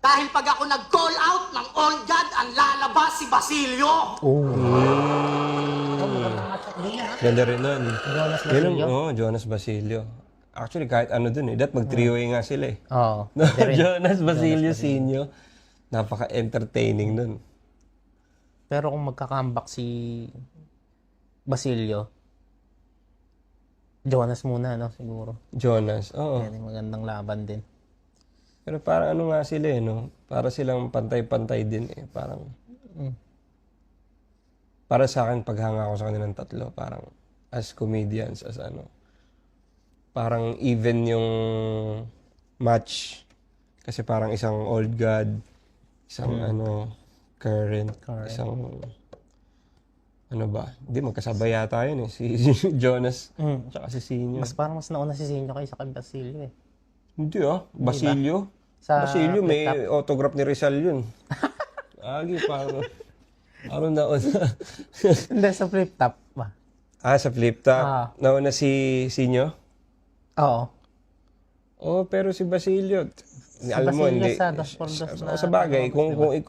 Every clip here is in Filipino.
Dahil pag ako nag-call out ng On God, ang lalabas si Basilio. Ganda rin nun. Jonas Yun ang- Basilio? Oo, Jonas Basilio. Actually, kahit ano dun eh. That mag-three-way nga sila eh. Oo. No, Jonas Basilio Senior. Napaka-entertaining nun. Pero kung magka-comeback si Basilio, Jonas muna, no? Siguro. Jonas, oo. Yan yung magandang laban din. Pero parang ano nga sila eh, no? Para silang pantay-pantay din eh. Parang, para sa akin, paghanga ko sa kanilang tatlo, parang as comedians, as ano, parang even yung match. Kasi parang isang old god, isang ano, current, isang, ano ba? Hindi, magkasabay yata yun eh. Si Jonas, tsaka si Senior. Parang mas nauna si Zinyo kaysa kay Basilio eh. Hindi ah, Basilio. Sa Basilio, may flip-top. autograph ni Rizal yun. Agi, parang, ano nauna? Hindi, sa flip top ba? Sa flip top. Ah. Nauna si Sinyo? Oo. Oh, pero si Basilio, alam mo, Basilio hindi. sa 2x2 na- Sa bagay,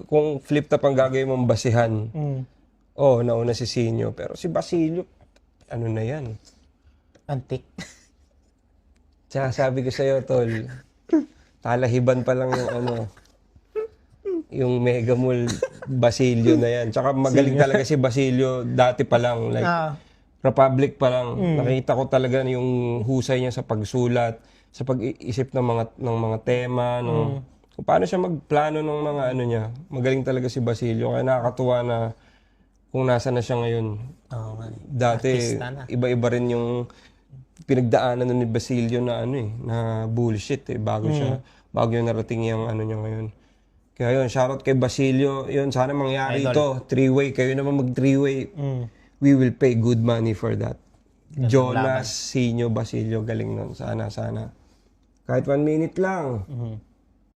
kung flip top ang gagawin mong basihan, nauna si Sinyo. Pero si Basilio, ano na yan? Antique. Tsaka sabi ko sa'yo, Tol, talahiban pa lang yung ano, yung Mega Mall Basilio na yan. Tsaka magaling talaga si Basilio dati pa lang. Like, Republic pa lang. Nakita ko talaga yung husay niya sa pagsulat, sa pag-iisip ng mga tema, kung paano siya magplano ng mga ano niya. Magaling talaga si Basilio. Kaya nakakatuwa na kung nasa na siya ngayon. Oo nga. Dati, Artista na. iba-iba rin yung pinagdaanan nun ni Basilio na ano eh, na bullshit eh, bago yung narating yung ano niya ngayon. Kaya yun, shoutout kay Basilio, yun, sana mangyari ito, three-way, kayo naman mag-three-way, we will pay good money for that. Jonas, Sinyo, Basilio, galing nun, sana. Kahit 1 minute lang.